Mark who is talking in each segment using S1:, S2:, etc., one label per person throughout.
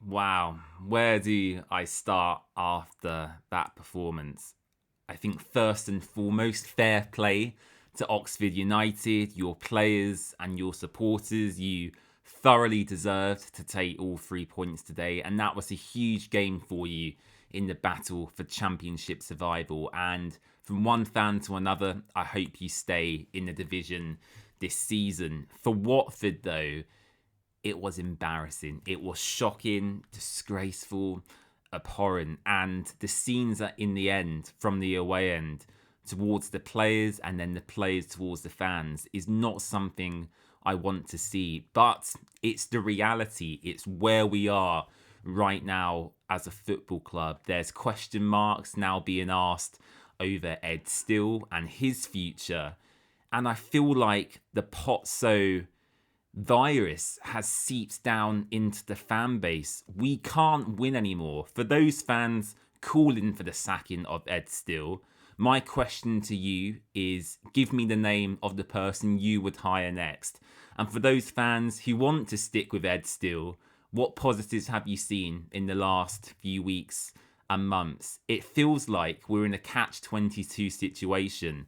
S1: Wow, where do I start after that performance? I think first and foremost, fair play to Oxford United, your players and your supporters. You thoroughly deserved to take all 3 points today, and that was a huge game for you in the battle for championship survival. And from one fan to another, I hope you stay in the division this season. For Watford, though, it was embarrassing. It was shocking, disgraceful, abhorrent. And the scenes that in the end, from the away end towards the players and then the players towards the fans, is not something I want to see. But it's the reality. It's where we are right now as a football club. There's question marks now being asked over Ed Still and his future. And I feel like the Potso virus has seeped down into the fan base. We can't win anymore. For those fans calling for the sacking of Ed Still, my question to you is give me the name of the person you would hire next. And for those fans who want to stick with Ed Still, what positives have you seen in the last few weeks and months? It feels like we're in a catch-22 situation.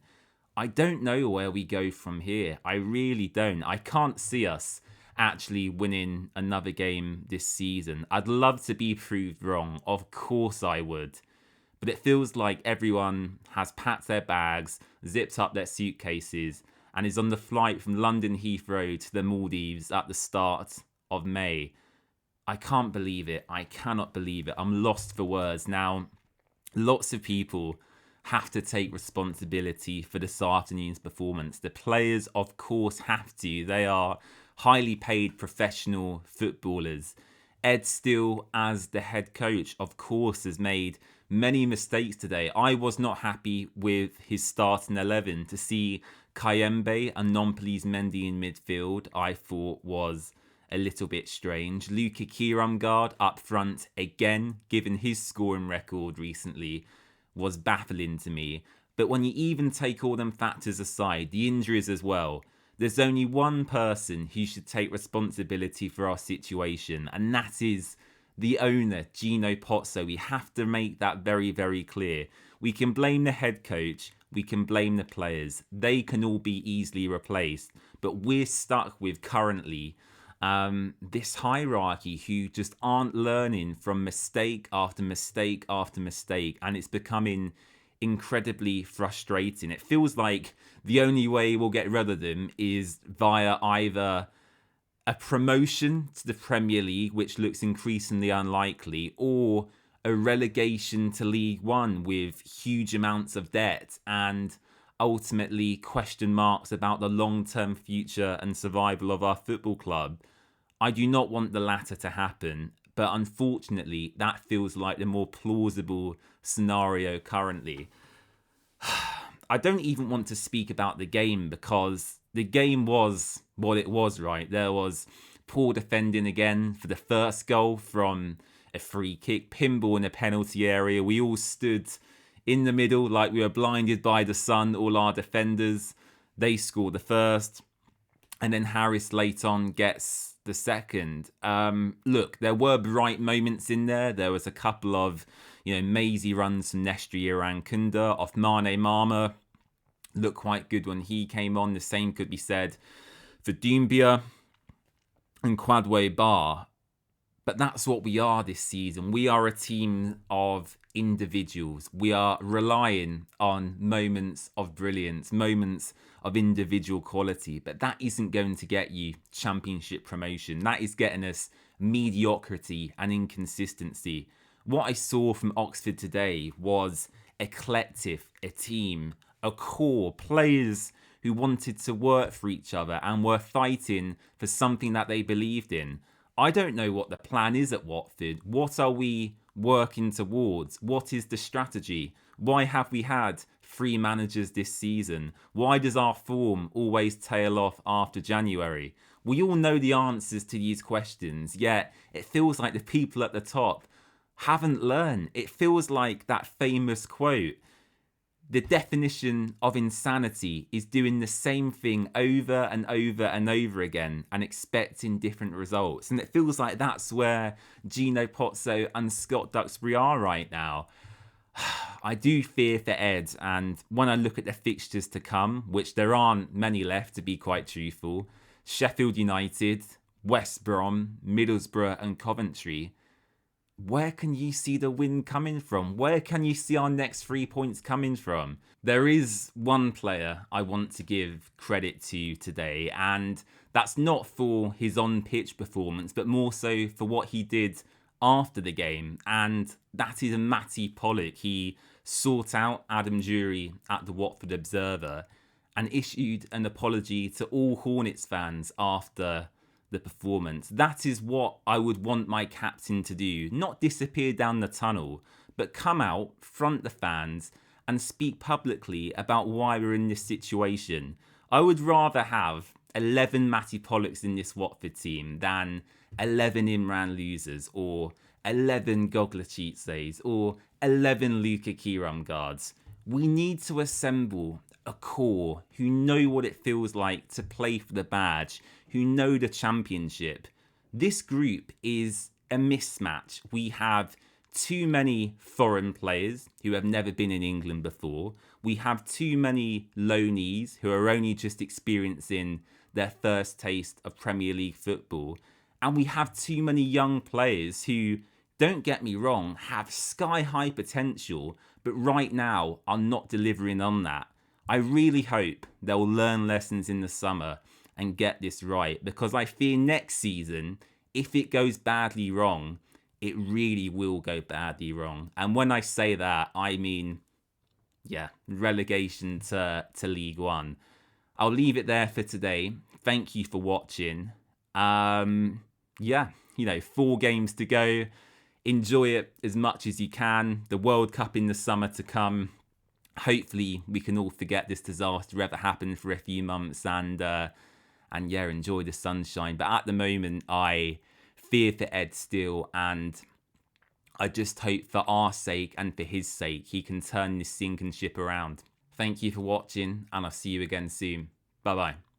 S1: I don't know where we go from here. I really don't. I can't see us actually winning another game this season. I'd love to be proved wrong. Of course I would. But it feels like everyone has packed their bags, zipped up their suitcases, and is on the flight from London Heathrow to the Maldives at the start of May. I can't believe it. I cannot believe it. I'm lost for words. Now, lots of people have to take responsibility for this afternoon's performance. The players, of course, have to. They are highly paid professional footballers. Ed Still, as the head coach, of course, has made many mistakes today. I was not happy with his starting 11. To see Kayembe and Nompoli's Mendy in midfield, I thought was a little bit strange. Luka Kiramgard up front again, given his scoring record recently, was baffling to me. But when you even take all them factors aside, the injuries as well, there's only one person who should take responsibility for our situation, and that is the owner, Gino Pozzo. We have to make that very, very clear. We can blame the head coach, we can blame the players. They can all be easily replaced, but we're stuck with currently this hierarchy who just aren't learning from mistake after mistake after mistake, and it's becoming incredibly frustrating. It feels like the only way we'll get rid of them is via either a promotion to the Premier League, which looks increasingly unlikely, or a relegation to League One with huge amounts of debt and ultimately question marks about the long-term future and survival of our football club. I do not want the latter to happen, but unfortunately, that feels like the more plausible scenario currently. I don't even want to speak about the game because the game was what it was, right? There was poor defending again for the first goal from a free kick, pinball in the penalty area. We all stood in the middle like we were blinded by the sun, all our defenders. They scored the first, and then Harris late on gets the second. Look, there were bright moments in there. There was a couple of, mazy runs from Nestri Irankunda off Mane Mama. Looked quite good when he came on. The same could be said for Doumbia and Quadway Bar. But that's what we are this season. We are a team of individuals. We are relying on moments of brilliance, moments of individual quality. But that isn't going to get you championship promotion. That is getting us mediocrity and inconsistency. What I saw from Oxford today was a collective, a team, a core, players who wanted to work for each other and were fighting for something that they believed in. I don't know what the plan is at Watford. What are we working towards? What is the strategy? Why have we had 3 managers this season? Why does our form always tail off after January? We all know the answers to these questions, yet it feels like the people at the top haven't learned. It feels like that famous quote, The definition of insanity is doing the same thing over and over and over again and expecting different results. And it feels like that's where Gino Pozzo and Scott Duxbury are right now. I do fear for Ed, and when I look at the fixtures to come, which there aren't many left to be quite truthful, Sheffield United, West Brom, Middlesbrough and Coventry, where can you see the win coming from? Where can you see our next 3 points coming from? There is one player I want to give credit to today, and that's not for his on-pitch performance, but more so for what he did after the game, and that is Matty Pollock. He sought out Adam Jury at the Watford Observer and issued an apology to all Hornets fans after the performance. That is what I would want my captain to do. Not disappear down the tunnel, but come out, front the fans, and speak publicly about why we're in this situation. I would rather have 11 Matty Pollocks in this Watford team than 11 Imran losers, or 11 Goglachitses, or 11 Luka Kiram guards. We need to assemble a core who know what it feels like to play for the badge, who know the championship. This group is a mismatch. We have too many foreign players who have never been in England before. We have too many loanees who are only just experiencing their first taste of Premier League football. And we have too many young players who, don't get me wrong, have sky-high potential, but right now are not delivering on that. I really hope they'll learn lessons in the summer and get this right, because I fear next season, if it goes badly wrong, it really will go badly wrong. And when I say that, I mean, relegation to League One. I'll leave it there for today. Thank you for watching. 4 games to go. Enjoy it as much as you can. The World Cup in the summer to come. Hopefully we can all forget this disaster ever happened for a few months and enjoy the sunshine. But at the moment, I fear for Ed still, and I just hope for our sake and for his sake he can turn this sinking ship around. Thank you for watching, and I'll see you again soon. Bye bye.